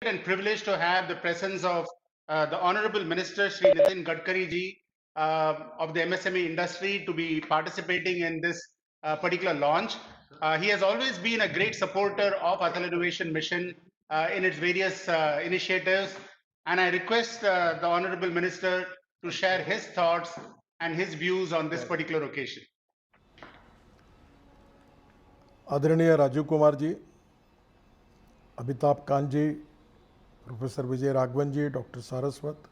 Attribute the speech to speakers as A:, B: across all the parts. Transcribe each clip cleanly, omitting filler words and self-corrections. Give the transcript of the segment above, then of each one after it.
A: and privileged to have the presence of the Honorable Minister Sri Nitin Gadkari ji of the MSME industry to be participating in this particular launch. He has always been a great supporter of Atal Innovation Mission in its various initiatives, and I request the Honorable Minister to share his thoughts and his views on this particular occasion.
B: आदरणीय राजीव कुमार जी, अमिताभ कांत जी, professor Vijay Raghavan जी, doctor Saraswat,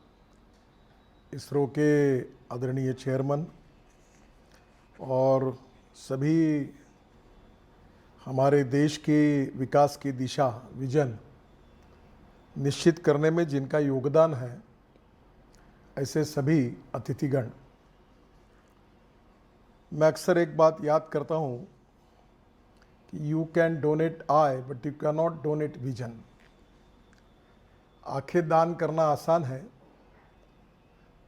B: ISRO के आदरणीय chairman और सभी हमारे देश के विकास की दिशा vision निश्चित करने में जिनका योगदान है, ऐसे सभी अतिथिगण। मैं अक्सर एक बात याद करता हूँ कि you can donate I but you can not donate vision. आंखें दान करना आसान है,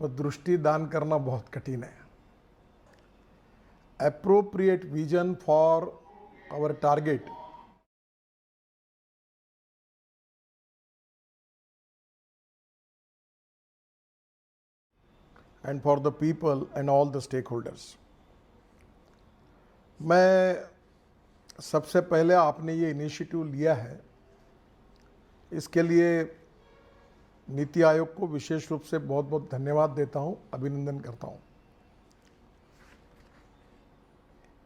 B: पर दृष्टि दान करना बहुत कठिन है। Appropriate vision for our target and for the people and all the stakeholders। मैं सबसे पहले आपने ये इनिशिएटिव लिया है, इसके लिए नीति आयोग को विशेष रूप से बहुत बहुत धन्यवाद देता हूँ, अभिनंदन करता हूँ।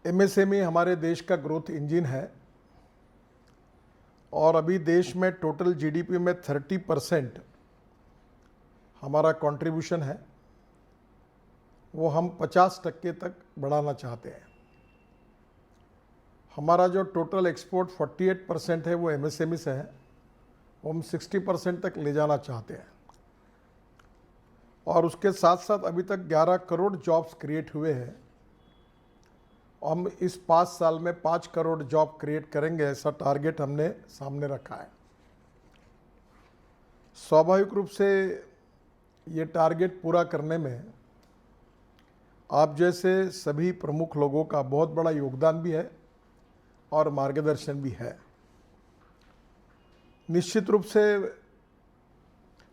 B: एमएसएमई हमारे देश का ग्रोथ इंजन है और अभी देश में टोटल जीडीपी में 30% हमारा कंट्रीब्यूशन है, वो हम 50% तक बढ़ाना चाहते हैं। हमारा जो टोटल एक्सपोर्ट 48% है वो एमएसएमई से है, वो हम 60% तक ले जाना चाहते हैं। और उसके साथ साथ अभी तक 11 करोड़ जॉब्स क्रिएट हुए हैं। हम इस 5 साल में 5 करोड़ जॉब क्रिएट करेंगे, ऐसा टारगेट हमने सामने रखा है। स्वाभाविक रूप से ये टारगेट पूरा करने में आप जैसे सभी प्रमुख लोगों का बहुत बड़ा योगदान भी है और मार्गदर्शन भी है। निश्चित रूप से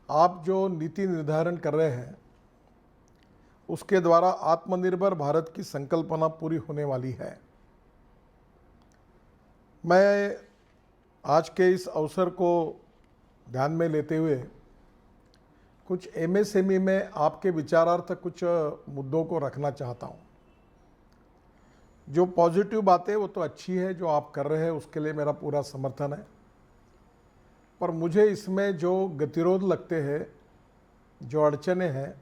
B: आप जो नीति निर्धारण कर रहे हैं, उसके द्वारा आत्मनिर्भर भारत की संकल्पना पूरी होने वाली है। मैं आज के इस अवसर को ध्यान में लेते हुए कुछ एमएसएमई में आपके विचारार्थ कुछ मुद्दों को रखना चाहता हूँ। जो पॉजिटिव बातें वो तो अच्छी है, जो आप कर रहे हैं उसके लिए मेरा पूरा समर्थन है, पर मुझे इसमें जो गतिरोध लगते हैं, जो अड़चनें हैं,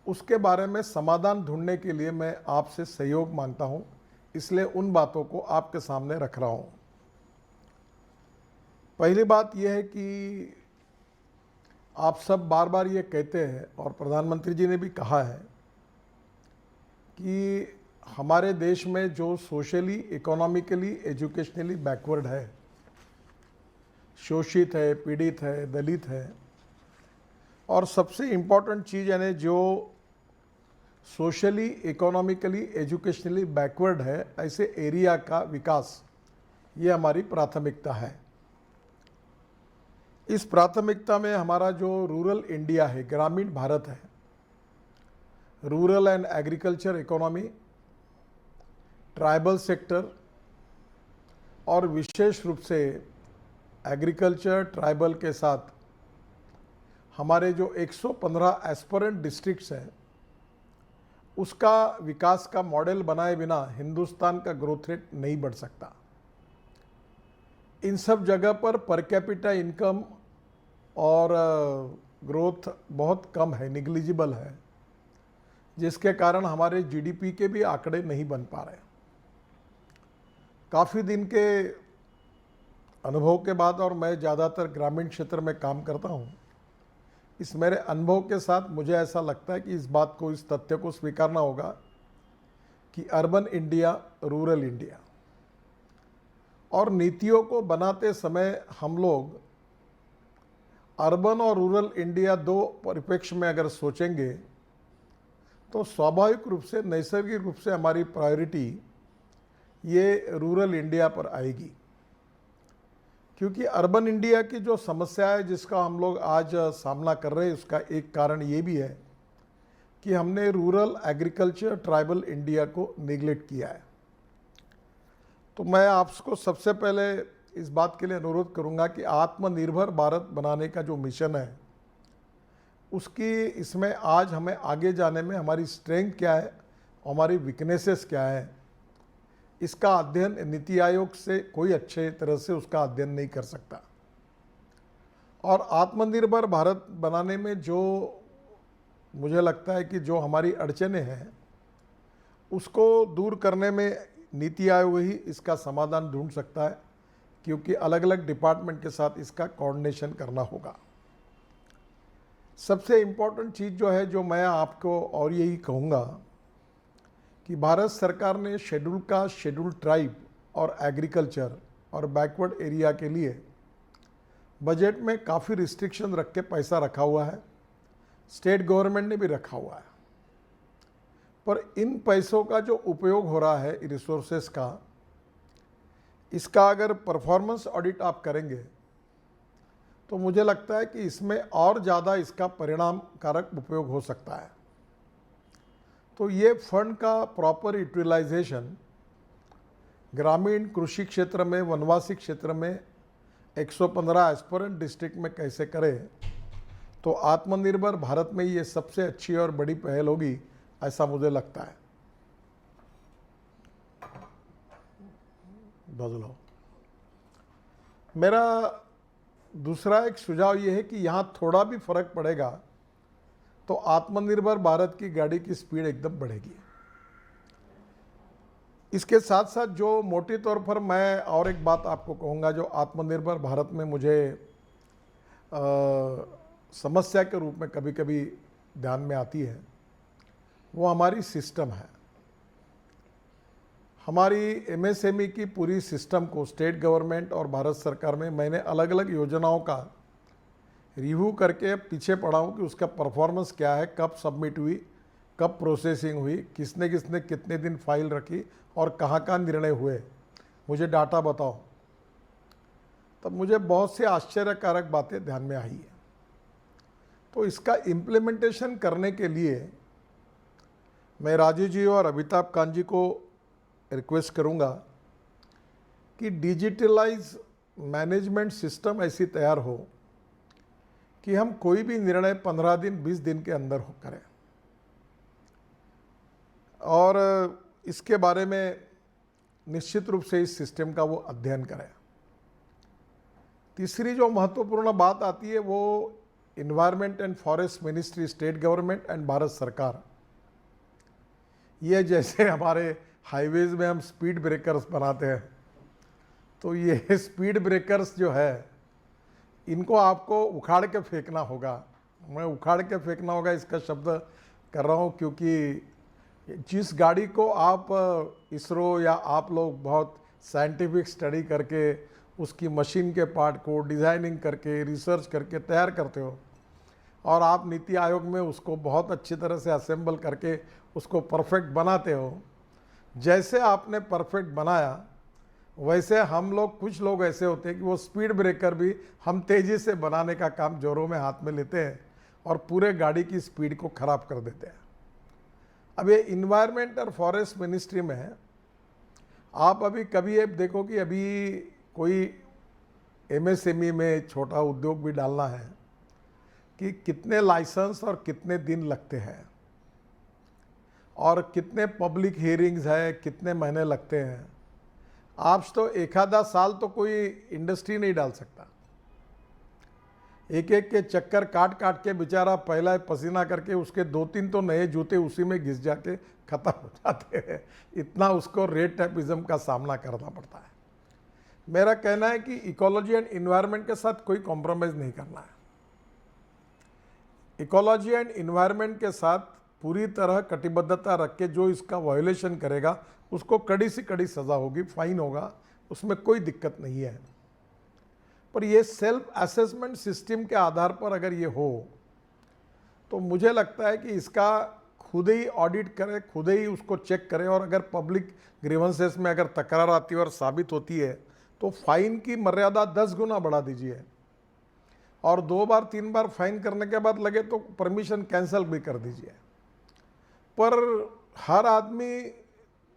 B: उसके बारे में समाधान ढूंढने के लिए मैं आपसे सहयोग मांगता हूँ, इसलिए उन बातों को आपके सामने रख रहा हूँ। पहली बात यह है कि आप सब बार बार ये कहते हैं और प्रधानमंत्री जी ने भी कहा है कि हमारे देश में जो सोशली, इकोनॉमिकली, एजुकेशनली बैकवर्ड है, शोषित है, पीड़ित है, दलित है, और सबसे इम्पॉर्टेंट चीज़ यानी जो सोशली, इकोनॉमिकली, एजुकेशनली बैकवर्ड है, ऐसे एरिया का विकास, ये हमारी प्राथमिकता है। इस प्राथमिकता में हमारा जो रूरल इंडिया है, ग्रामीण भारत है, rural and agriculture economy, tribal sector और विशेष रूप से एग्रीकल्चर ट्राइबल के साथ हमारे जो 115 एस्पिरेंट डिस्ट्रिक्ट्स हैं, उसका विकास का मॉडल बनाए बिना हिंदुस्तान का ग्रोथ रेट नहीं बढ़ सकता। इन सब जगह पर कैपिटा इनकम और ग्रोथ बहुत कम है, निग्लिजिबल है, जिसके कारण हमारे जीडीपी के भी आंकड़े नहीं बन पा रहे। काफ़ी दिन के अनुभव के बाद, और मैं ज़्यादातर ग्रामीण क्षेत्र में काम करता हूँ, इस मेरे अनुभव के साथ मुझे ऐसा लगता है कि इस बात को, इस तथ्य को स्वीकारना होगा कि अर्बन इंडिया, रूरल इंडिया, और नीतियों को बनाते समय हम लोग अर्बन और रूरल इंडिया दो परिप्रेक्ष्य में अगर सोचेंगे तो स्वाभाविक रूप से, नैसर्गिक रूप से हमारी प्रायोरिटी ये रूरल इंडिया पर आएगी। क्योंकि अर्बन इंडिया की जो समस्या है जिसका हम लोग आज सामना कर रहे हैं, उसका एक कारण ये भी है कि हमने रूरल एग्रीकल्चर ट्राइबल इंडिया को नेग्लेक्ट किया है। तो मैं आपको सबसे पहले इस बात के लिए अनुरोध करूंगा कि आत्मनिर्भर भारत बनाने का जो मिशन है उसकी इसमें आज हमें आगे जाने में हमारी स्ट्रेंथ क्या है, हमारी वीकनेसेस क्या है, इसका अध्ययन नीति आयोग से कोई अच्छे तरह से उसका अध्ययन नहीं कर सकता। और आत्मनिर्भर भारत बनाने में जो मुझे लगता है कि जो हमारी अड़चनें हैं उसको दूर करने में नीति आयोग ही इसका समाधान ढूंढ सकता है, क्योंकि अलग अलग डिपार्टमेंट के साथ इसका कोऑर्डिनेशन करना होगा। सबसे इम्पोर्टेंट चीज़ जो है, जो मैं आपको और यही कहूँगा कि भारत सरकार ने शेड्यूल कास्ट, शेड्यूल ट्राइब और एग्रीकल्चर और बैकवर्ड एरिया के लिए बजट में काफ़ी रिस्ट्रिक्शन रख के पैसा रखा हुआ है। स्टेट गवर्नमेंट ने भी रखा हुआ है, पर इन पैसों का जो उपयोग हो रहा है रिसोर्सेस का, इसका अगर परफॉर्मेंस ऑडिट आप करेंगे तो मुझे लगता है कि इसमें और ज़्यादा इसका परिणाम कारक उपयोग हो सकता है। तो ये फंड का प्रॉपर यूटिलाइजेशन ग्रामीण कृषि क्षेत्र में, वनवासी क्षेत्र में 115 एस्पिरेंट डिस्ट्रिक्ट में कैसे करें, तो आत्मनिर्भर भारत में ये सबसे अच्छी और बड़ी पहल होगी, ऐसा मुझे लगता है। बदलो मेरा दूसरा एक सुझाव ये है कि यहाँ थोड़ा भी फर्क पड़ेगा तो आत्मनिर्भर भारत की गाड़ी की स्पीड एकदम बढ़ेगी। इसके साथ साथ जो मोटे तौर पर मैं और एक बात आपको कहूँगा, जो आत्मनिर्भर भारत में मुझे समस्या के रूप में कभी कभी ध्यान में आती है, वो हमारी सिस्टम है। हमारी एमएसएमई की पूरी सिस्टम को स्टेट गवर्नमेंट और भारत सरकार में मैंने अलग अलग योजनाओं का रिव्यू करके पीछे पड़ा हूँ कि उसका परफॉर्मेंस क्या है, कब सबमिट हुई, कब प्रोसेसिंग हुई, किसने किसने कितने दिन फाइल रखी और कहाँ निर्णय हुए, मुझे डाटा बताओ। तब मुझे बहुत से आश्चर्यकारक बातें ध्यान में आई है। तो इसका इम्प्लीमेंटेशन करने के लिए मैं राजीव जी और अमिताभ कांत जी को रिक्वेस्ट करूंगा कि डिजिटलाइज मैनेजमेंट सिस्टम ऐसी तैयार हो कि हम कोई भी निर्णय 15 दिन 20 दिन के अंदर हो करें, और इसके बारे में निश्चित रूप से इस सिस्टम का वो अध्ययन करें। तीसरी जो महत्वपूर्ण बात आती है वो environment and forest ministry, state government and Bharat सरकार, ये जैसे हमारे हाईवेज में हम स्पीड ब्रेकर्स बनाते हैं, तो ये स्पीड ब्रेकर्स जो है इनको आपको उखाड़ के फेंकना होगा। मैं उखाड़ के फेंकना होगा इसका शब्द कर रहा हूँ क्योंकि जिस गाड़ी को आप इसरो या आप लोग बहुत साइंटिफिक स्टडी करके उसकी मशीन के पार्ट को डिज़ाइनिंग करके रिसर्च करके तैयार करते हो और आप नीति आयोग में उसको बहुत अच्छी तरह से असेंबल करके उसको परफेक्ट बनाते हो, जैसे आपने परफेक्ट बनाया वैसे हम लोग, कुछ लोग ऐसे होते हैं कि वो स्पीड ब्रेकर भी हम तेज़ी से बनाने का काम जोरों में हाथ में लेते हैं और पूरे गाड़ी की स्पीड को ख़राब कर देते हैं। अब ये इन्वायरमेंट और फॉरेस्ट मिनिस्ट्री में है, आप अभी कभी ये देखो कि अभी कोई एमएसएमई में छोटा उद्योग भी डालना है कि कितने लाइसेंस और कितने दिन लगते हैं और कितने पब्लिक हियरिंग्स है, कितने महीने लगते हैं। आप तो एक आधा साल तो कोई इंडस्ट्री नहीं डाल सकता, एक एक के चक्कर काट काट के बेचारा पहला पसीना करके उसके 2-3 तो नए जूते उसी में घिस जाके ख़त्म हो जाते हैं। इतना उसको रेड टैपिज्म का सामना करना पड़ता है। मेरा कहना है कि इकोलॉजी एंड इन्वायरमेंट के साथ कोई कॉम्प्रोमाइज़ नहीं करना है। इकोलॉजी एंड इन्वायरमेंट के साथ पूरी तरह कटिबद्धता रख के जो इसका वायोलेशन करेगा उसको कड़ी से कड़ी सज़ा होगी, फाइन होगा, उसमें कोई दिक्कत नहीं है। पर ये सेल्फ असेसमेंट सिस्टम के आधार पर अगर ये हो तो मुझे लगता है कि इसका खुद ही ऑडिट करे, खुद ही उसको चेक करे, और अगर पब्लिक ग्रीवेंसेस में अगर तकरार आती है और साबित होती है तो फाइन की मर्यादा 10 गुना बढ़ा दीजिए, और 2 बार 3 बार फाइन करने के बाद लगे तो परमिशन कैंसिल भी कर दीजिए। पर हर आदमी,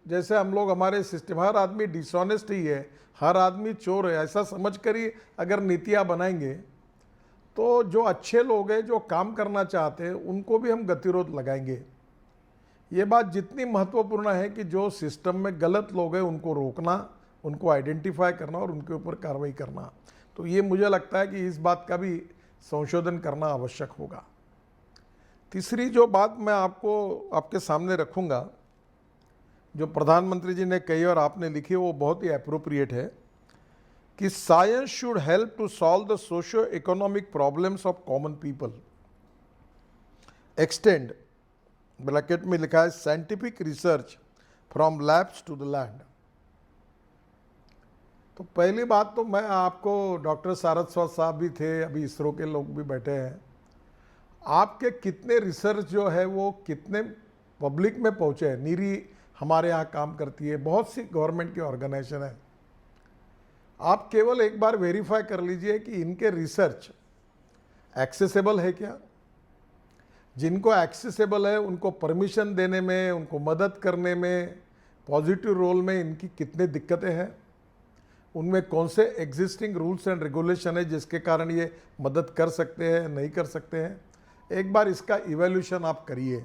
B: जैसे हम लोग हमारे सिस्टम, हर आदमी डिसऑनेस्ट ही है, हर आदमी चोर है, ऐसा समझ कर ही अगर नीतियाँ बनाएंगे तो जो अच्छे लोग हैं, जो काम करना चाहते हैं, उनको भी हम गतिरोध लगाएंगे। ये बात जितनी महत्वपूर्ण है कि जो सिस्टम में गलत लोग हैं उनको रोकना, उनको आइडेंटिफाई करना और उनके ऊपर कार्रवाई करना। तो ये मुझे लगता है कि इस बात का भी संशोधन करना आवश्यक होगा। तीसरी जो बात मैं आपके सामने रखूंगा, जो प्रधानमंत्री जी ने कही और आपने लिखी, वो बहुत ही एप्रोप्रिएट है कि science should help to solve the socio economic problems of common people, extend, bracket में लिखा है, scientific research from labs to the land. तो पहली बात तो मैं आपको, डॉक्टर सारस्वत साहब भी थे, अभी इसरो के लोग भी बैठे हैं, आपके कितने रिसर्च जो है वो कितने पब्लिक में पहुंचे हैं। नीरी हमारे यहाँ काम करती है, बहुत सी गवर्नमेंट की ऑर्गेनाइजेशन है। आप केवल एक बार वेरीफाई कर लीजिए कि इनके रिसर्च एक्सेसिबल है क्या। जिनको एक्सेसिबल है उनको परमिशन देने में, उनको मदद करने में, पॉजिटिव रोल में इनकी कितनी दिक्कतें हैं, उनमें कौन से एग्जिस्टिंग रूल्स एंड रेगुलेशन है जिसके कारण ये मदद कर सकते हैं, नहीं कर सकते हैं। एक बार इसका इवैल्यूएशन आप करिए।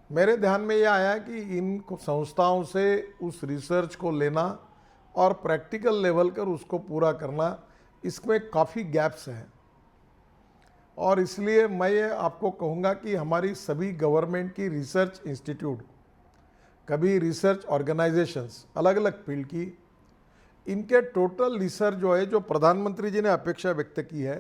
B: मेरे ध्यान में ये आया कि इन संस्थाओं से उस रिसर्च को लेना और प्रैक्टिकल लेवल कर उसको पूरा करना, इसमें काफ़ी गैप्स हैं। और इसलिए मैं ये आपको कहूँगा कि हमारी सभी गवर्नमेंट की रिसर्च इंस्टीट्यूट, कभी रिसर्च ऑर्गेनाइजेशंस, अलग अलग फील्ड की, इनके टोटल रिसर्च जो है, जो प्रधानमंत्री जी ने अपेक्षा व्यक्त की है,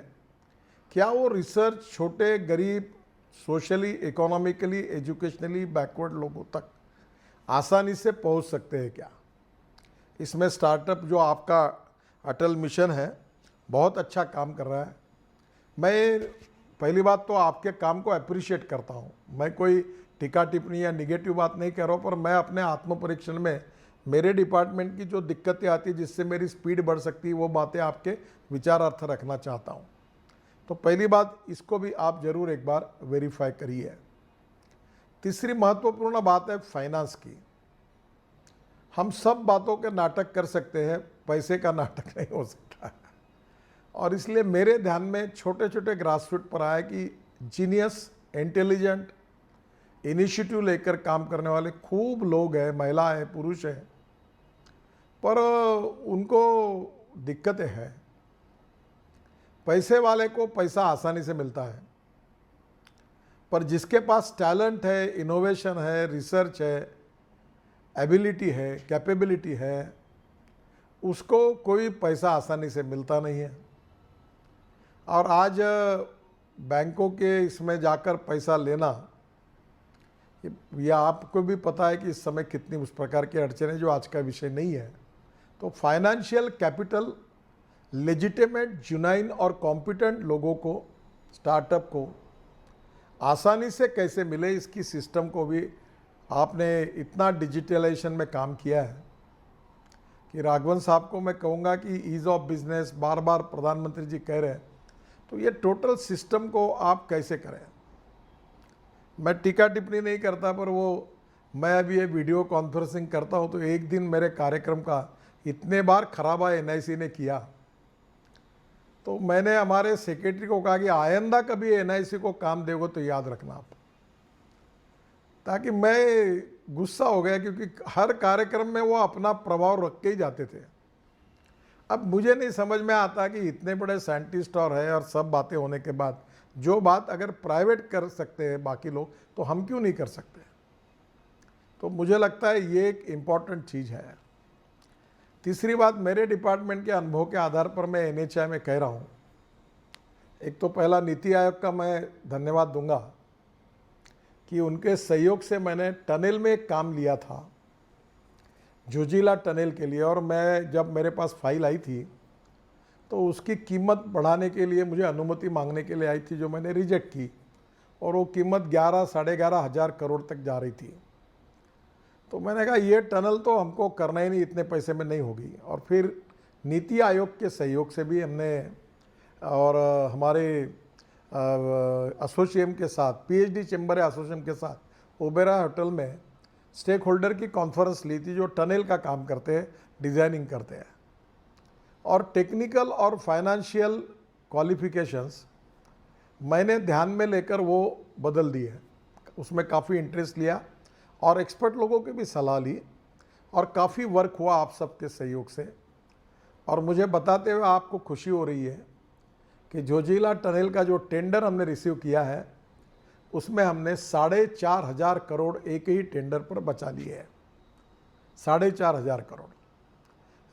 B: क्या वो रिसर्च छोटे, गरीब, सोशली, इकोनॉमिकली, एजुकेशनली बैकवर्ड लोगों तक आसानी से पहुंच सकते हैं क्या। इसमें स्टार्टअप जो आपका अटल मिशन है बहुत अच्छा काम कर रहा है। मैं पहली बात तो आपके काम को अप्रिशिएट करता हूं। मैं कोई टीका टिप्पणी या निगेटिव बात नहीं कर रहा हूं, पर मैं अपने आत्म परीक्षण में मेरे डिपार्टमेंट की जो दिक्कतें आती है जिससे मेरी स्पीड बढ़ सकती है, वो बातें आपके विचारार्थ रखना चाहता हूं। तो पहली बात, इसको भी आप जरूर एक बार वेरीफाई करिए। तीसरी महत्वपूर्ण बात है फाइनेंस की। हम सब बातों के नाटक कर सकते हैं, पैसे का नाटक नहीं हो सकता है। और इसलिए मेरे ध्यान में छोटे छोटे ग्रासरूट पर आया कि जीनियस, इंटेलिजेंट, इनिशिएटिव लेकर काम करने वाले खूब लोग हैं, महिला है, पुरुष है, पर उनको दिक्कतें हैं। पैसे वाले को पैसा आसानी से मिलता है, पर जिसके पास टैलेंट है, इनोवेशन है, रिसर्च है, एबिलिटी है, कैपेबिलिटी है, उसको कोई पैसा आसानी से मिलता नहीं है। और आज बैंकों के इसमें जाकर पैसा लेना, या आपको भी पता है कि इस समय कितनी उस प्रकार की अड़चनें, जो आज का विषय नहीं है। तो फाइनेंशियल कैपिटल लेजिटिमेट, जुनाइन और कॉम्पिटेंट लोगों को, स्टार्टअप को आसानी से कैसे मिले, इसकी सिस्टम को भी आपने इतना डिजिटलाइजेशन में काम किया है कि राघवन साहब को मैं कहूँगा कि ईज़ ऑफ बिजनेस बार बार प्रधानमंत्री जी कह रहे हैं, तो ये टोटल सिस्टम को आप कैसे करें। मैं टीका टिप्पणी नहीं करता, पर वो मैं अभी ये वीडियो कॉन्फ्रेंसिंग करता हूँ तो एक दिन मेरे कार्यक्रम का इतने बार खराबा एनआईसी ने किया, तो मैंने हमारे सेक्रेटरी को कहा कि आइंदा कभी एनआईसी को काम देगा तो याद रखना आप, ताकि मैं गुस्सा हो गया, क्योंकि हर कार्यक्रम में वो अपना प्रभाव रख के ही जाते थे। अब मुझे नहीं समझ में आता कि इतने बड़े साइंटिस्ट और है, और सब बातें होने के बाद जो बात अगर प्राइवेट कर सकते हैं बाकी लोग, तो हम क्यों नहीं कर सकते। तो मुझे लगता है ये एक इम्पॉर्टेंट चीज़ है। तीसरी बात, मेरे डिपार्टमेंट के अनुभव के आधार पर मैं एनएचआई में कह रहा हूँ, एक तो पहला नीति आयोग का मैं धन्यवाद दूंगा कि उनके सहयोग से मैंने टनल में एक काम लिया था, जोजिला टनल के लिए, और मैं जब मेरे पास फाइल आई थी तो उसकी कीमत बढ़ाने के लिए मुझे अनुमति मांगने के लिए आई थी, जो मैंने रिजेक्ट की, और वो कीमत 11 साढ़े 11 हज़ार करोड़ तक जा रही थी। तो मैंने कहा ये टनल तो हमको करना ही नहीं, इतने पैसे में नहीं होगी। और फिर नीति आयोग के सहयोग से भी हमने और हमारे एसोसिएशन के साथ, पीएचडी चैम्बर एसोसिएशन के साथ ओबेरा होटल में स्टेक होल्डर की कॉन्फ्रेंस ली थी, जो टनल का काम करते हैं, डिज़ाइनिंग करते हैं। और टेक्निकल और फाइनेंशियल क्वालिफिकेशंस मैंने ध्यान में लेकर वो बदल दिए, उसमें काफ़ी इंटरेस्ट लिया और एक्सपर्ट लोगों की भी सलाह ली और काफ़ी वर्क हुआ आप सबके सहयोग से। और मुझे बताते हुए आपको खुशी हो रही है कि जोजिला टनल का जो टेंडर हमने रिसीव किया है, उसमें हमने 4,500 करोड़ एक ही टेंडर पर बचा लिए हैं, 4,500 crore.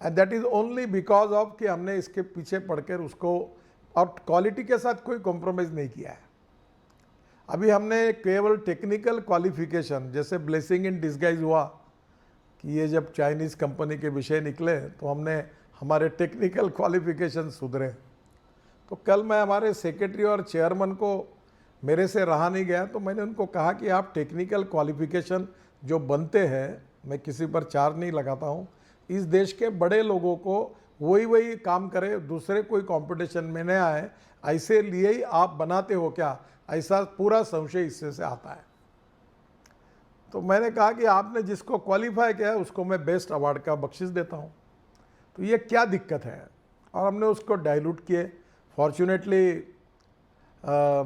B: And that is only because of कि हमने इसके पीछे पड़कर उसको और क्वालिटी के साथ कोई कॉम्प्रोमाइज़ नहीं किया है। अभी हमने केवल टेक्निकल क्वालिफिकेशन, जैसे ब्लेसिंग इन डिस्गाइज हुआ कि ये जब चाइनीज़ कंपनी के विषय निकले तो हमने हमारे टेक्निकल क्वालिफिकेशन सुधरे। तो कल मैं हमारे सेक्रेटरी और चेयरमैन को, मेरे से रहा नहीं गया, तो मैंने उनको कहा कि आप टेक्निकल क्वालिफिकेशन जो बनते हैं, मैं किसी पर चार्ज नहीं लगाता हूँ, इस देश के बड़े लोगों को वही काम करे, दूसरे कोई कंपटीशन में न आए, ऐसे लिए ही आप बनाते हो क्या, ऐसा पूरा संशय इससे से आता है। तो मैंने कहा कि आपने जिसको क्वालिफाई किया है उसको मैं बेस्ट अवार्ड का बख्शिश देता हूँ, तो ये क्या दिक्कत है। और हमने उसको डाइल्यूट किए। फॉर्चुनेटली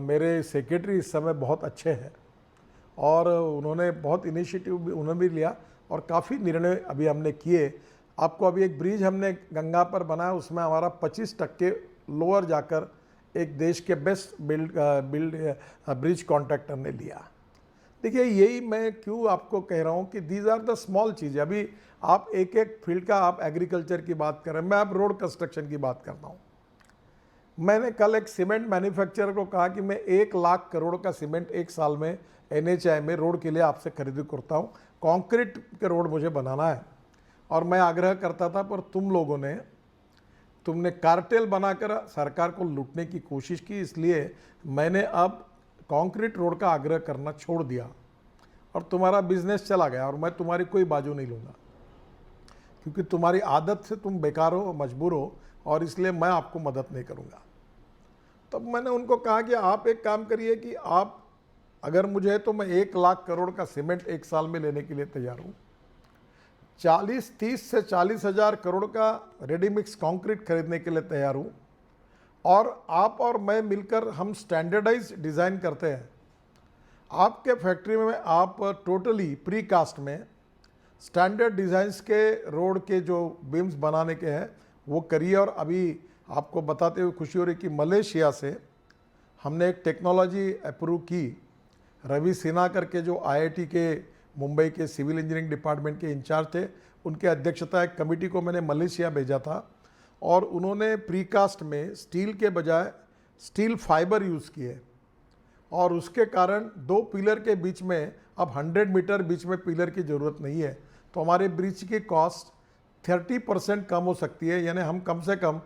B: मेरे सेक्रेटरी इस समय बहुत अच्छे हैं और उन्होंने बहुत इनिशिएटिव भी उन्होंने भी लिया और काफ़ी निर्णय अभी हमने किए। आपको अभी एक ब्रिज हमने गंगा पर बनाया, उसमें हमारा 25% लोअर जाकर एक देश के बेस्ट ब्रिज कॉन्ट्रैक्टर ने लिया। देखिए, यही मैं क्यों आपको कह रहा हूँ कि दीज आर द स्मॉल चीज़। अभी आप एक एक फील्ड का, आप एग्रीकल्चर की बात कर रहे हैं, मैं अब रोड कंस्ट्रक्शन की बात करता हूँ। मैंने कल एक सीमेंट मैन्युफैक्चरर को कहा कि मैं 1 लाख करोड़ का सीमेंट एक साल में NHAI में रोड के लिए आपसे खरीदी करता हूँ। कंक्रीट के रोड मुझे बनाना है। और मैं आग्रह करता था, पर तुमने कार्टेल बनाकर सरकार को लूटने की कोशिश की, इसलिए मैंने अब कंक्रीट रोड का आग्रह करना छोड़ दिया और तुम्हारा बिजनेस चला गया। और मैं तुम्हारी कोई बाजू नहीं लूँगा, क्योंकि तुम्हारी आदत से तुम बेकार हो, मजबूर हो, और इसलिए मैं आपको मदद नहीं करूँगा। तब मैंने उनको कहा कि आप एक काम करिए कि आप, अगर मुझे है तो मैं 1 लाख करोड़ का सीमेंट एक साल में लेने के लिए तैयार हूँ। 30 से 40 हज़ार करोड़ का रेडी मिक्स कंक्रीट खरीदने के लिए तैयार हूँ। और आप और मैं मिलकर हम स्टैंडर्डाइज डिज़ाइन करते हैं। आपके फैक्ट्री में आप टोटली प्री कास्ट में स्टैंडर्ड डिज़ाइंस के रोड के जो बीम्स बनाने के हैं वो करिए। और अभी आपको बताते हुए खुशी हो रही कि मलेशिया से हमने एक टेक्नोलॉजी अप्रूव की। रवि सिन्हा करके जो IIT के मुंबई के सिविल इंजीनियरिंग डिपार्टमेंट के इंचार्ज थे, उनके अध्यक्षता एक कमेटी को मैंने मलेशिया भेजा था और उन्होंने प्रीकास्ट में स्टील के बजाय स्टील फाइबर यूज़ किए और उसके कारण 2 पिलर के बीच में अब 100 मीटर बीच में पिलर की ज़रूरत नहीं है। तो हमारे ब्रिज की कॉस्ट 30% कम हो सकती है, यानी हम कम से कम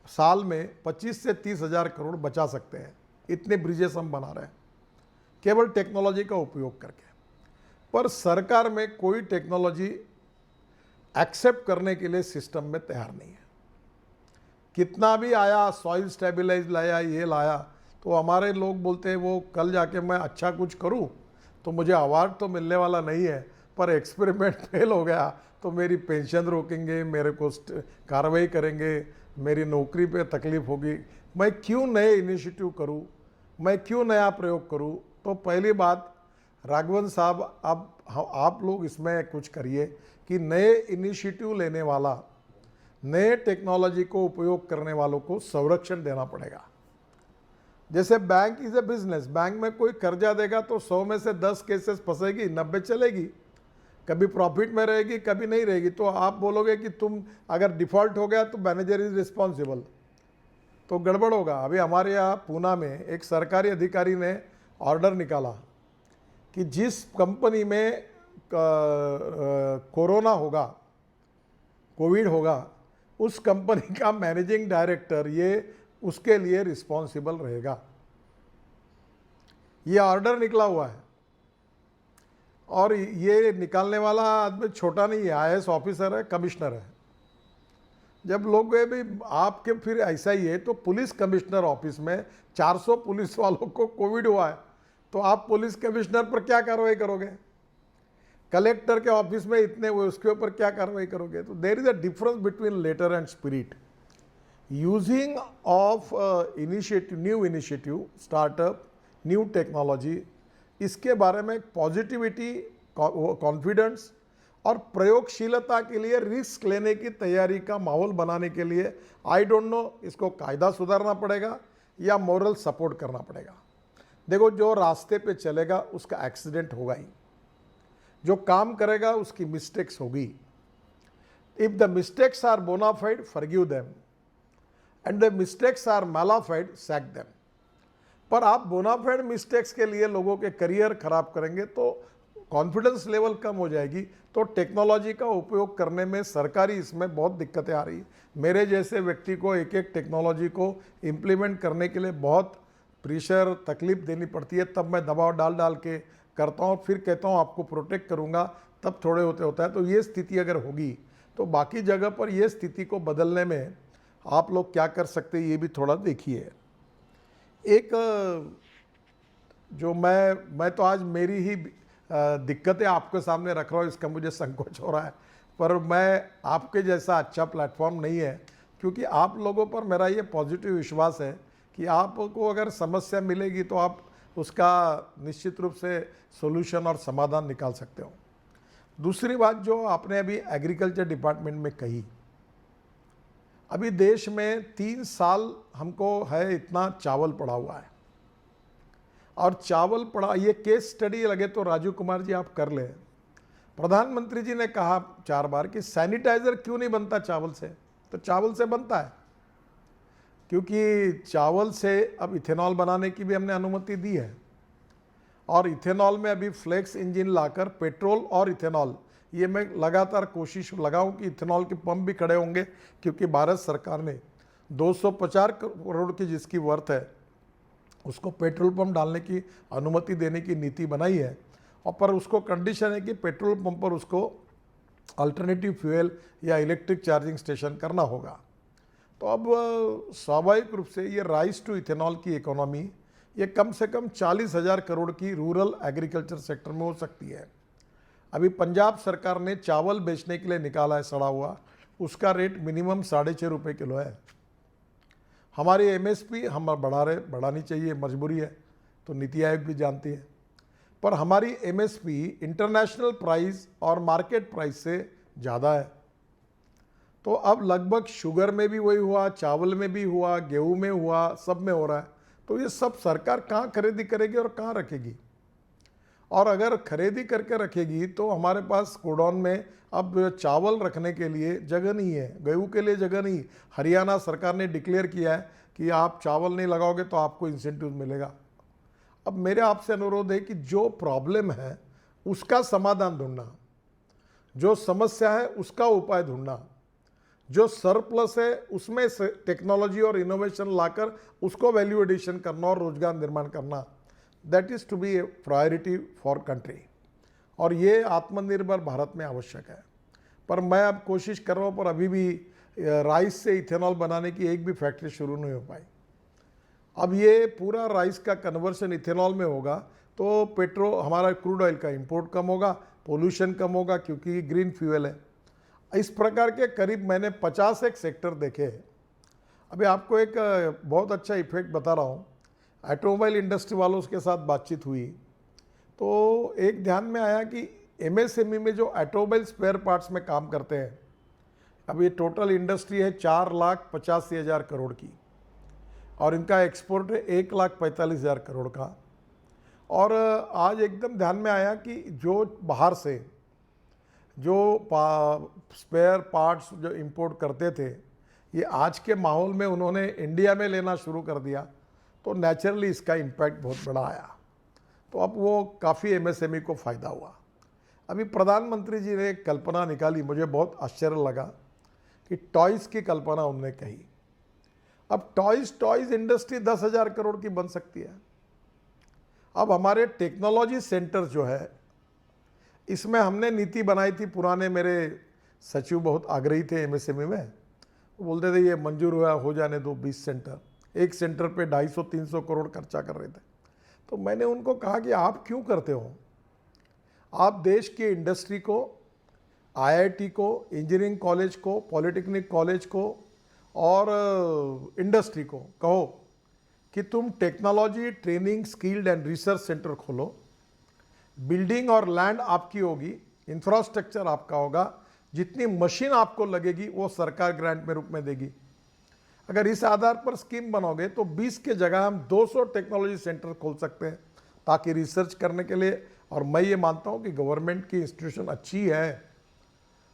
B: साल में 25 से 30 हज़ार करोड़ बचा सकते हैं। इतने ब्रिजेस हम बना रहे हैं केवल टेक्नोलॉजी का उपयोग करके। पर सरकार में कोई टेक्नोलॉजी एक्सेप्ट करने के लिए सिस्टम में तैयार नहीं है। कितना भी आया, सॉइल स्टेबलाइज लाया, ये लाया, तो हमारे लोग बोलते हैं वो कल जाके मैं अच्छा कुछ करूं तो मुझे अवार्ड तो मिलने वाला नहीं है, पर एक्सपेरिमेंट फेल हो गया तो मेरी पेंशन रोकेंगे, मेरे को कार्रवाई करेंगे, मेरी नौकरी पे तकलीफ होगी। मैं क्यों नए इनिशिएटिव करूं, मैं क्यों नया प्रयोग करूं? तो पहली बात, राघवन साहब, अब आप लोग इसमें कुछ करिए कि नए इनिशिएटिव लेने वाला, नए टेक्नोलॉजी को उपयोग करने वालों को संरक्षण देना पड़ेगा। जैसे bank is a business, bank में कोई कर्जा देगा तो 100 में से 10 केसेस फंसेगी, 90 चलेगी, कभी प्रॉफिट में रहेगी, कभी नहीं रहेगी। तो आप बोलोगे कि तुम अगर डिफॉल्ट हो गया तो मैनेजर इज रिस्पॉन्सिबल, तो गड़बड़ होगा। अभी हमारे यहाँ पूना में एक सरकारी अधिकारी ने ऑर्डर निकाला कि जिस कंपनी में कोरोना होगा, कोविड होगा, उस कंपनी का मैनेजिंग डायरेक्टर ये उसके लिए रिस्पॉन्सिबल रहेगा। ये ऑर्डर निकला हुआ है। और ये निकालने वाला आदमी छोटा नहीं है, आईएएस ऑफिसर है, कमिश्नर है। जब लोग ये भी आपके फिर ऐसा ही है तो पुलिस कमिश्नर ऑफिस में 400 पुलिस वालों को कोविड हुआ है, तो आप पुलिस कमिश्नर पर क्या कार्रवाई करोगे? कलेक्टर के ऑफिस में इतने हुए, उसके ऊपर क्या कार्रवाई करोगे? तो there is a difference between letter and spirit. Using of initiative, new initiative, startup, new technology, इसके बारे में पॉजिटिविटी, कॉन्फिडेंस और प्रयोगशीलता के लिए रिस्क लेने की तैयारी का माहौल बनाने के लिए आई डोंट नो, इसको कायदा सुधारना पड़ेगा या मोरल सपोर्ट करना पड़ेगा। देखो, जो रास्ते पे चलेगा उसका एक्सीडेंट होगा ही, जो काम करेगा उसकी मिस्टेक्स होगी। If the mistakes are bona fide, forgive them, and the mistakes are mala fide, sack them. पर आप बोनाफाइड मिस्टेक्स के लिए लोगों के करियर खराब करेंगे तो कॉन्फिडेंस लेवल कम हो जाएगी। तो टेक्नोलॉजी का उपयोग करने में सरकारी इसमें बहुत दिक्कतें आ रही है। मेरे जैसे व्यक्ति को एक एक टेक्नोलॉजी को इम्प्लीमेंट करने के लिए बहुत प्रेशर, तकलीफ देनी पड़ती है, तब मैं दबाव डाल डाल के करता हूँ, फिर कहता हूँ आपको प्रोटेक्ट करूँगा, तब थोड़े होते होता है। तो ये स्थिति अगर होगी तो बाकी जगह पर ये स्थिति को बदलने में आप लोग क्या कर सकते हैं, ये भी थोड़ा देखिए। एक जो मैं तो आज मेरी ही दिक्कतें आपके सामने रख रहा हूँ, इसका मुझे संकोच हो रहा है, पर मैं आपके जैसा अच्छा प्लेटफॉर्म नहीं है, क्योंकि आप लोगों पर मेरा ये पॉजिटिव विश्वास है कि आपको अगर समस्या मिलेगी तो आप उसका निश्चित रूप से सॉल्यूशन और समाधान निकाल सकते हो। दूसरी बात जो आपने अभी एग्रीकल्चर डिपार्टमेंट में कही, अभी देश में 3 साल हमको है इतना चावल पड़ा हुआ है, और चावल पड़ा, ये केस स्टडी लगे तो राजू कुमार जी आप कर ले। प्रधानमंत्री जी ने कहा 4 बार कि सैनिटाइजर क्यों नहीं बनता चावल से, तो चावल से बनता है, क्योंकि चावल से अब इथेनॉल बनाने की भी हमने अनुमति दी है। और इथेनॉल में अभी फ्लेक्स इंजन लाकर पेट्रोल और इथेनॉल, ये मैं लगातार कोशिश लगाऊं कि इथेनॉल के पंप भी खड़े होंगे, क्योंकि भारत सरकार ने 250 करोड़ की जिसकी वर्थ है उसको पेट्रोल पंप डालने की अनुमति देने की नीति बनाई है। और पर उसको कंडीशन है कि पेट्रोल पंप पर उसको अल्टरनेटिव फ्यूल या इलेक्ट्रिक चार्जिंग स्टेशन करना होगा। तो अब स्वाभाविक रूप से ये राइस टू इथेनॉल की इकोनॉमी, ये कम से कम 40,000 करोड़ की रूरल एग्रीकल्चर सेक्टर में हो सकती है। अभी पंजाब सरकार ने चावल बेचने के लिए निकाला है सड़ा हुआ, उसका रेट मिनिमम 6.5 रुपये किलो है। हमारी एमएसपी हम बढ़ानी चाहिए, मजबूरी है, तो नीति आयोग भी जानती है, पर हमारी एमएसपी इंटरनेशनल प्राइस और मार्केट प्राइस से ज़्यादा है। तो अब लगभग शुगर में भी वही हुआ, चावल में भी हुआ, गेहूं में हुआ, सब में हो रहा है। तो ये सब सरकार कहाँ खरीदी करेगी और कहाँ रखेगी? और अगर खरीदी करके रखेगी तो हमारे पास गोडाउन में अब चावल रखने के लिए जगह नहीं है, गेहूं के लिए जगह नहीं। हरियाणा सरकार ने डिक्लेयर किया है कि आप चावल नहीं लगाओगे तो आपको इंसेंटिव मिलेगा। अब मेरे आपसे अनुरोध है कि जो प्रॉब्लम है उसका समाधान ढूंढना, जो समस्या है उसका उपाय ढूंढना, जो सरप्लस है उसमें से टेक्नोलॉजी और इनोवेशन लाकर उसको वैल्यू एडिशन करना और रोजगार निर्माण करना, that is to be a priority for country. और ये आत्मनिर्भर भारत में आवश्यक है। पर मैं अब कोशिश कर रहा हूँ, पर अभी भी राइस से इथेनॉल बनाने की एक भी फैक्ट्री शुरू नहीं हो पाई। अब ये पूरा राइस का कन्वर्शन इथेनॉल में होगा तो पेट्रोल, हमारा क्रूड ऑयल का इंपोर्ट कम होगा, पोल्यूशन कम होगा, क्योंकि ग्रीन फ्यूल है। इस प्रकार के करीब मैंने 50 एक सेक्टर देखे हैं। अभी आपको एक बहुत अच्छा इफेक्ट बता रहा हूँ। ऑटोमोबाइल इंडस्ट्री वालों के साथ बातचीत हुई तो एक ध्यान में आया कि एमएसएमई में जो ऑटोमोबाइल स्पेयर पार्ट्स में काम करते हैं, अब ये टोटल इंडस्ट्री है 4,85,000 करोड़ की, और इनका एक्सपोर्ट है 1,45,000 करोड़ का। और आज एकदम ध्यान में आया कि जो बाहर से जो स्पेयर पार्ट्स जो इंपोर्ट करते थे, ये आज के माहौल में उन्होंने इंडिया में लेना शुरू कर दिया, तो नेचुरली इसका इम्पैक्ट बहुत बड़ा आया। तो अब वो काफ़ी एमएसएमई को फ़ायदा हुआ। अभी प्रधानमंत्री जी ने एक कल्पना निकाली, मुझे बहुत आश्चर्य लगा कि टॉयज़ की कल्पना उन्होंने कही। अब टॉयज़ इंडस्ट्री 10,000 करोड़ की बन सकती है। अब हमारे टेक्नोलॉजी सेंटर जो है, इसमें हमने नीति बनाई थी, पुराने मेरे सचिव बहुत आग्रही थे एमएसएमई में, वो बोलते थे ये मंजूर हुआ हो जाने दो 20 सेंटर, एक सेंटर पे 250-300 करोड़ खर्चा कर रहे थे। तो मैंने उनको कहा कि आप क्यों करते हो, आप देश की इंडस्ट्री को, आईआईटी को, इंजीनियरिंग कॉलेज को, पॉलिटेक्निक कॉलेज को और इंडस्ट्री को कहो कि तुम technology, training, skilled and research centre खोलो, बिल्डिंग और लैंड आपकी होगी, इंफ्रास्ट्रक्चर आपका होगा, जितनी मशीन आपको लगेगी वो सरकार ग्रांट में रूप में देगी। अगर इस आधार पर स्कीम बनाओगे तो 20 के जगह हम 200 टेक्नोलॉजी सेंटर खोल सकते हैं, ताकि रिसर्च करने के लिए। और मैं ये मानता हूँ कि गवर्नमेंट की इंस्टीट्यूशन अच्छी है,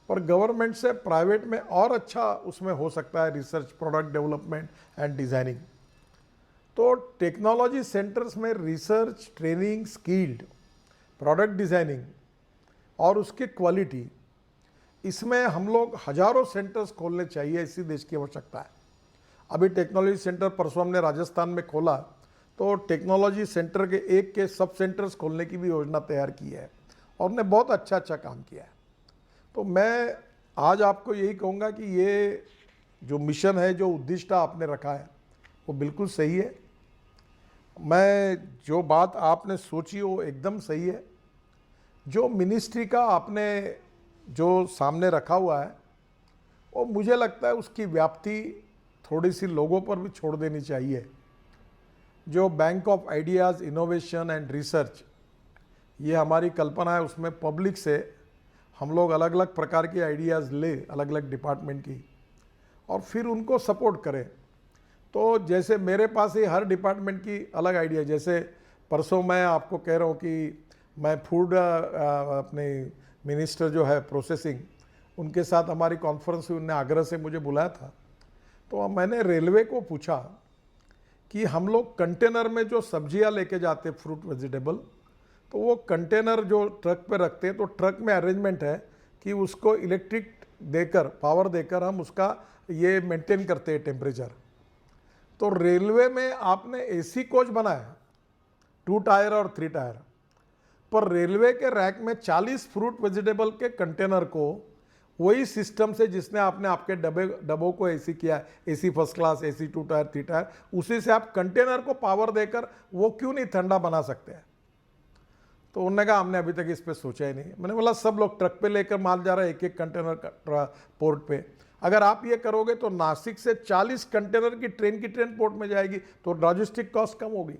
B: पर गवर्नमेंट से प्राइवेट में और अच्छा उसमें हो सकता है research, product development and designing. तो टेक्नोलॉजी सेंटर्स में research, training, skilled, product designing और उसकी क्वालिटी, इसमें हम लोग हजारों सेंटर्स खोलने चाहिए, इसी देश की आवश्यकता है। अभी टेक्नोलॉजी सेंटर परसों हमने राजस्थान में खोला, तो टेक्नोलॉजी सेंटर के एक के सब सेंटर्स खोलने की भी योजना तैयार की है और उन्होंने बहुत अच्छा काम किया है। तो मैं आज आपको यही कहूँगा कि ये जो मिशन है, जो उद्दिष्ट आपने रखा है, वो बिल्कुल सही है। मैं जो बात आपने सोची वो एकदम सही है। जो मिनिस्ट्री का आपने जो सामने रखा हुआ है, वो मुझे लगता है उसकी व्याप्ति थोड़ी सी लोगों पर भी छोड़ देनी चाहिए। जो bank of ideas, innovation and research, ये हमारी कल्पना है, उसमें पब्लिक से हम लोग अलग अलग प्रकार की आइडियाज़ ले, अलग अलग डिपार्टमेंट की, और फिर उनको सपोर्ट करें। तो जैसे मेरे पास ही हर डिपार्टमेंट की अलग आइडिया, जैसे परसों मैं आपको कह रहा हूँ कि मैं फूड अपने मिनिस्टर जो है प्रोसेसिंग, उनके साथ हमारी कॉन्फ्रेंस हुई, उनने आग्रह से मुझे बुलाया था। तो मैंने रेलवे को पूछा कि हम लोग कंटेनर में जो सब्जियां लेके जाते, फ्रूट वेजिटेबल, तो वो कंटेनर जो ट्रक पे रखते हैं, तो ट्रक में अरेंजमेंट है कि उसको इलेक्ट्रिक देकर, पावर देकर हम उसका ये मेंटेन करते हैं टेम्परेचर। तो रेलवे में आपने एसी कोच बनाया 2 टायर और 3 टायर, पर रेलवे के रैक में 40 फ्रूट वेजिटेबल के कंटेनर को वही सिस्टम से जिसने आपने आपके डब्बों को एसी किया, AC first class, AC 2 tyre, 3 tyre, उसी से आप कंटेनर को पावर देकर वो क्यों नहीं ठंडा बना सकते हैं। तो उन्होंने कहा हमने अभी तक इस पे सोचा ही नहीं। मैंने बोला सब लोग ट्रक पे लेकर माल जा रहा है, एक एक कंटेनर पोर्ट पे। अगर आप ये करोगे तो नासिक से 40 कंटेनर की ट्रेन पोर्ट में जाएगी, तो लॉजिस्टिक कॉस्ट कम होगी।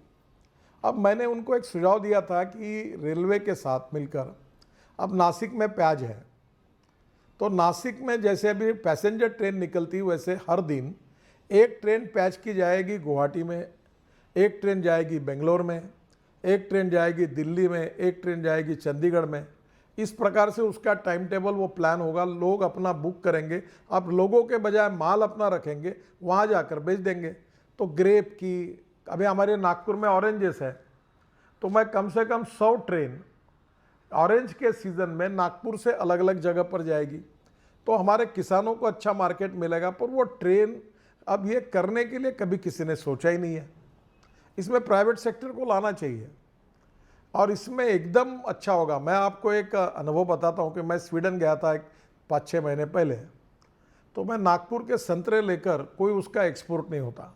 B: अब मैंने उनको एक सुझाव दिया था कि रेलवे के साथ मिलकर, अब नासिक में प्याज है, तो नासिक में जैसे अभी पैसेंजर ट्रेन निकलती है, वैसे हर दिन एक ट्रेन पैच की जाएगी गुवाहाटी में, एक ट्रेन जाएगी बेंगलोर में, एक ट्रेन जाएगी दिल्ली में, एक ट्रेन जाएगी चंडीगढ़ में। इस प्रकार से उसका टाइम टेबल वो प्लान होगा, लोग अपना बुक करेंगे, अब लोगों के बजाय माल अपना रखेंगे, वहाँ जाकर बेच देंगे। तो ग्रेप की, अभी हमारे नागपुर में ऑरेंजेस है, तो मैं कम से कम 100 ट्रेन ऑरेंज के सीज़न में नागपुर से अलग अलग जगह पर जाएगी, तो हमारे किसानों को अच्छा मार्केट मिलेगा। पर वो ट्रेन अब ये करने के लिए कभी किसी ने सोचा ही नहीं है। इसमें प्राइवेट सेक्टर को लाना चाहिए और इसमें एकदम अच्छा होगा। मैं आपको एक अनुभव बताता हूँ कि मैं स्वीडन गया था 5-6 महीने पहले, तो मैं नागपुर के संतरे लेकर, कोई उसका एक्सपोर्ट नहीं होता,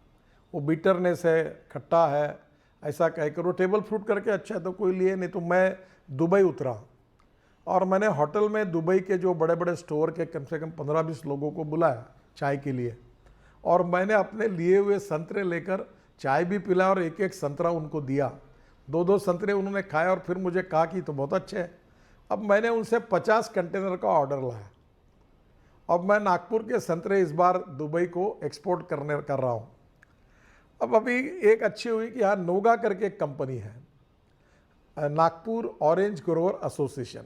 B: वो बिटरनेस है, खट्टा है, ऐसा कहकर वो टेबल फ्रूट करके अच्छा है तो कोई लिए नहीं। तो मैं दुबई उतरा और मैंने होटल में दुबई के जो बड़े बड़े स्टोर के कम से कम 15-20 लोगों को बुलाया चाय के लिए, और मैंने अपने लिए हुए संतरे लेकर चाय भी पिला और एक एक संतरा उनको दिया। 2-2 संतरे उन्होंने खाए और फिर मुझे कहा कि तो बहुत अच्छे हैं। अब मैंने उनसे 50 कंटेनर का ऑर्डर लाया। अब मैं नागपुर के संतरे इस बार दुबई को एक्सपोर्ट कर रहा हूँ। अब अभी एक अच्छी हुई कि यहाँ नोगा करके एक कंपनी है, नागपुर ऑरेंज ग्रोवर एसोसिएशन।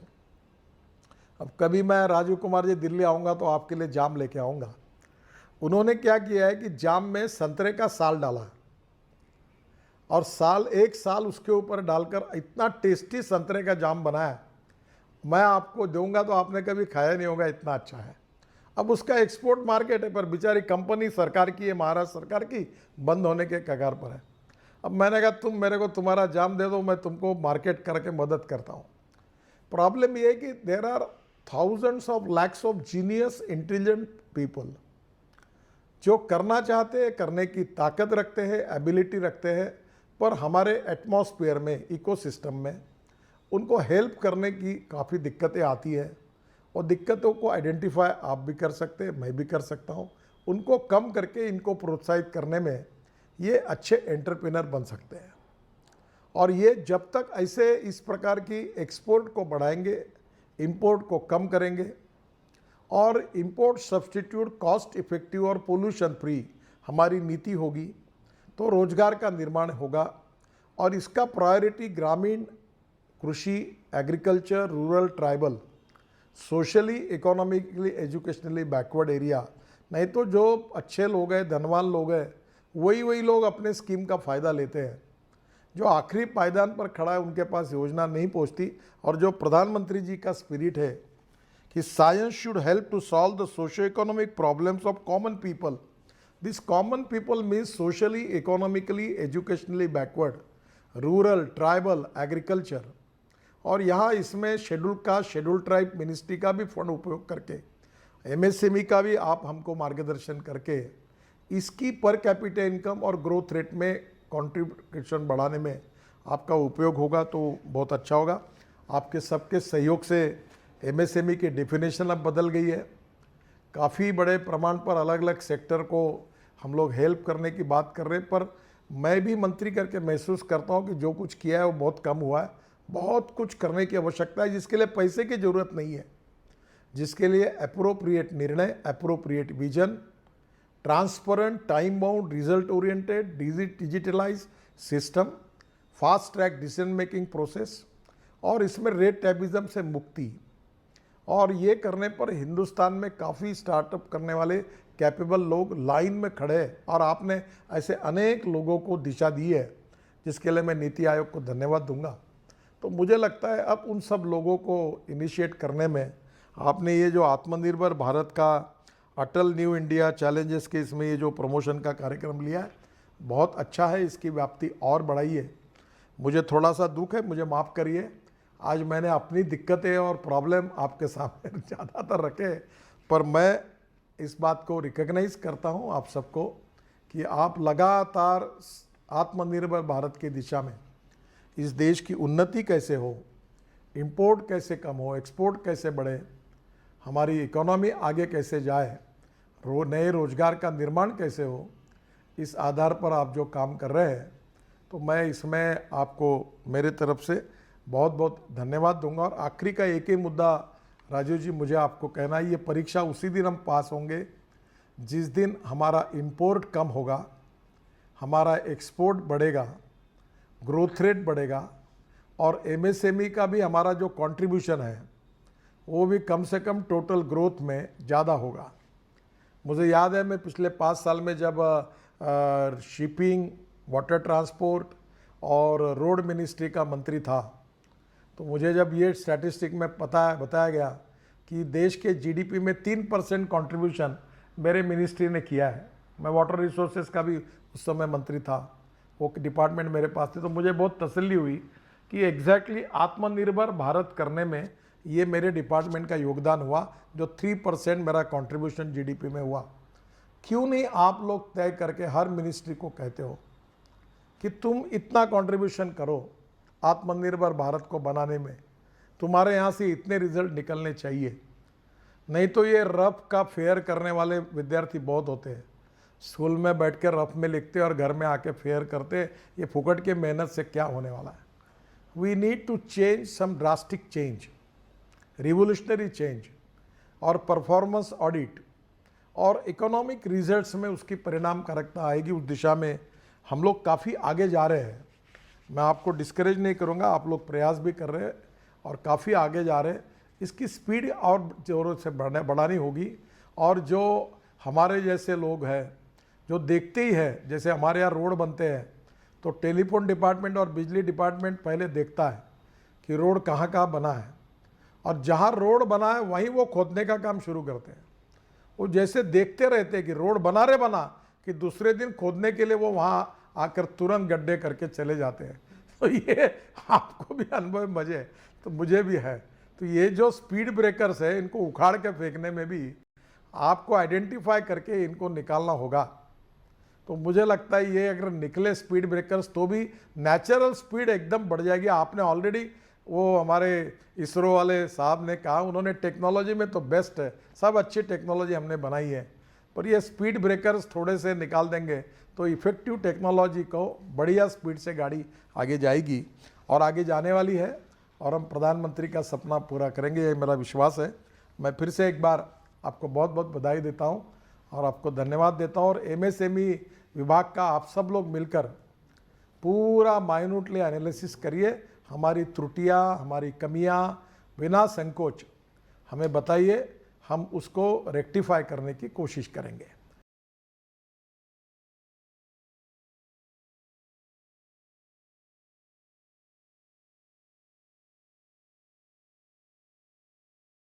B: अब कभी मैं राजीव कुमार जी दिल्ली आऊँगा तो आपके लिए जाम लेके आऊँगा। उन्होंने क्या किया है कि जाम में संतरे का साल डाला और एक साल उसके ऊपर डालकर इतना टेस्टी संतरे का जाम बनाया, मैं आपको दूंगा तो आपने कभी खाया नहीं होगा, इतना अच्छा है। अब उसका एक्सपोर्ट मार्केट है, पर बेचारी कंपनी सरकार की है, महाराष्ट्र सरकार की, बंद होने के कगार पर है। अब मैंने कहा तुम मेरे को तुम्हारा जाम दे दो, मैं तुमको मार्केट करके मदद करता हूँ। प्रॉब्लम ये है कि there are thousands of lakhs of genius intelligent people जो करना चाहते हैं, करने की ताकत रखते हैं, एबिलिटी रखते हैं, पर हमारे एटमॉस्फेयर में, इकोसिस्टम में उनको हेल्प करने की काफ़ी दिक्कतें आती है। और दिक्कतों को आइडेंटिफाई आप भी कर सकते हैं, मैं भी कर सकता हूँ। उनको कम करके इनको प्रोत्साहित करने में ये अच्छे एंटरप्रेन्योर बन सकते हैं। और ये जब तक ऐसे इस प्रकार की एक्सपोर्ट को बढ़ाएंगे, इंपोर्ट को कम करेंगे और इंपोर्ट सब्स्टिट्यूट कॉस्ट इफेक्टिव और पोल्यूशन फ्री हमारी नीति होगी, तो रोजगार का निर्माण होगा। और इसका प्रायोरिटी ग्रामीण, कृषि, agriculture, rural, tribal, socially, economically, educationally backward area, नहीं तो जो अच्छे लोग हैं, धनवान लोग हैं, वही लोग अपने स्कीम का फ़ायदा लेते हैं। जो आखिरी पायदान पर खड़ा है उनके पास योजना नहीं पहुंचती। और जो प्रधानमंत्री जी का स्पिरिट है कि science should help to solve the socio economic problems of common people, this common people means socially, economically, educationally backward, rural, tribal, agriculture. और यहाँ इसमें schedule caste, schedule tribe ministry का भी फंड उपयोग करके, एमएसएमई का भी आप हमको मार्गदर्शन करके इसकी पर कैपिटा इनकम और ग्रोथ रेट में कंट्रीब्यूशन बढ़ाने में आपका उपयोग होगा तो बहुत अच्छा होगा। आपके सबके सहयोग से एमएसएमई की डेफिनेशन अब बदल गई है। काफ़ी बड़े प्रमाण पर अलग अलग सेक्टर को हम लोग हेल्प करने की बात कर रहे हैं, पर मैं भी मंत्री करके महसूस करता हूं कि जो कुछ किया है वो बहुत कम हुआ है। बहुत कुछ करने की आवश्यकता है जिसके लिए पैसे की ज़रूरत नहीं है, जिसके लिए अप्रोप्रिएट निर्णय, appropriate vision, transparent, time bound, result oriented, digitalise system, fast track decision making process और इसमें रेट टैबिज्म से मुक्ति। और ये करने पर हिंदुस्तान में काफ़ी स्टार्टअप करने वाले कैपेबल लोग लाइन में खड़े हैं और आपने ऐसे अनेक लोगों को दिशा दी है, जिसके लिए मैं नीति आयोग को धन्यवाद दूंगा। तो मुझे लगता है अब उन सब लोगों को इनिशिएट करने में आपने ये जो आत्मनिर्भर भारत का अटल न्यू इंडिया चैलेंजेस के इसमें ये जो प्रमोशन का कार्यक्रम लिया है, बहुत अच्छा है। इसकी व्याप्ति और बढ़ाइए। मुझे थोड़ा सा दुख है, मुझे माफ़ करिए। आज मैंने अपनी दिक्कतें और प्रॉब्लम आपके सामने ज़्यादातर रखे, पर मैं इस बात को रिकग्नाइज़ करता हूँ आप सबको कि आप लगातार आत्मनिर्भर भारत की दिशा में, इस देश की उन्नति कैसे हो, इंपोर्ट कैसे कम हो, एक्सपोर्ट कैसे बढ़े, हमारी इकोनॉमी आगे कैसे जाए, नए रोजगार का निर्माण कैसे हो, इस आधार पर आप जो काम कर रहे हैं, तो मैं इसमें आपको मेरे तरफ से बहुत बहुत धन्यवाद दूंगा। और आखिरी का एक ही मुद्दा राजीव जी मुझे आपको कहना है, ये परीक्षा उसी दिन हम पास होंगे जिस दिन हमारा इंपोर्ट कम होगा, हमारा एक्सपोर्ट बढ़ेगा, ग्रोथ रेट बढ़ेगा और एमएसएमई का भी हमारा जो कंट्रीब्यूशन है वो भी कम से कम टोटल ग्रोथ में ज़्यादा होगा। मुझे याद है मैं पिछले 5 साल में जब शिपिंग, वाटर ट्रांसपोर्ट और रोड मिनिस्ट्री का मंत्री था, तो मुझे जब ये स्टैटिस्टिक में बताया गया कि देश के जीडीपी में 3% कंट्रीब्यूशन मेरे मिनिस्ट्री ने किया है। मैं वाटर रिसोर्सेज का भी उस समय मंत्री था, वो डिपार्टमेंट मेरे पास थी, तो मुझे बहुत तसल्ली हुई कि एग्जैक्टली आत्मनिर्भर भारत करने में ये मेरे डिपार्टमेंट का योगदान हुआ, जो 3% मेरा कंट्रीब्यूशन जीडीपी में हुआ। क्यों नहीं आप लोग तय करके हर मिनिस्ट्री को कहते हो कि तुम इतना कंट्रीब्यूशन करो आत्मनिर्भर भारत को बनाने में, तुम्हारे यहाँ से इतने रिजल्ट निकलने चाहिए। नहीं तो ये रफ का फेयर करने वाले विद्यार्थी बहुत होते हैं, स्कूल में बैठ कर रफ में लिखते और घर में आके फेयर करते। ये फुकट के मेहनत से क्या होने वाला है। We need to change some drastic change, revolutionary change और परफॉर्मेंस ऑडिट और इकोनॉमिक रिजल्ट्स में उसकी परिणामकारकता आएगी। उस दिशा में हम लोग काफ़ी आगे जा रहे हैं। मैं आपको डिस्करेज नहीं करूंगा, आप लोग प्रयास भी कर रहे हैं और काफ़ी आगे जा रहे हैं। इसकी स्पीड और ज़ोरों से बढ़ानी होगी। और जो हमारे जैसे लोग हैं जो देखते ही है, जैसे हमारे यहाँ रोड बनते हैं तो टेलीफोन डिपार्टमेंट और बिजली डिपार्टमेंट पहले देखता है कि रोड कहाँ कहाँ बना है, और जहाँ रोड बना है वहीं वो खोदने का काम शुरू करते हैं। वो जैसे देखते रहते हैं कि रोड बना कि दूसरे दिन खोदने के लिए वो वहाँ आकर तुरंत गड्ढे करके चले जाते हैं। तो ये आपको भी अनुभव मजे, तो मुझे भी है। तो ये जो स्पीड ब्रेकर्स है इनको उखाड़ के फेंकने में भी आपको आइडेंटिफाई करके इनको निकालना होगा। तो मुझे लगता है ये अगर निकले स्पीड ब्रेकर्स तो भी नेचुरल स्पीड एकदम बढ़ जाएगी। आपने ऑलरेडी वो हमारे इसरो वाले साहब ने कहा, उन्होंने टेक्नोलॉजी में तो बेस्ट है, सब अच्छी टेक्नोलॉजी हमने बनाई है, पर ये स्पीड ब्रेकर्स थोड़े से निकाल देंगे तो इफ़ेक्टिव टेक्नोलॉजी को बढ़िया स्पीड से गाड़ी आगे जाएगी और आगे जाने वाली है और हम प्रधानमंत्री का सपना पूरा करेंगे, ये मेरा विश्वास है। मैं फिर से एक बार आपको बहुत बहुत बधाई देता हूँ और आपको धन्यवाद देता हूँ। और एमएसएमई विभाग का आप सब लोग मिलकर पूरा माइन्यूटली एनालिसिस करिए, हमारी त्रुटियां, हमारी कमियां बिना संकोच हमें बताइए, हम उसको रेक्टिफाई करने की कोशिश करेंगे।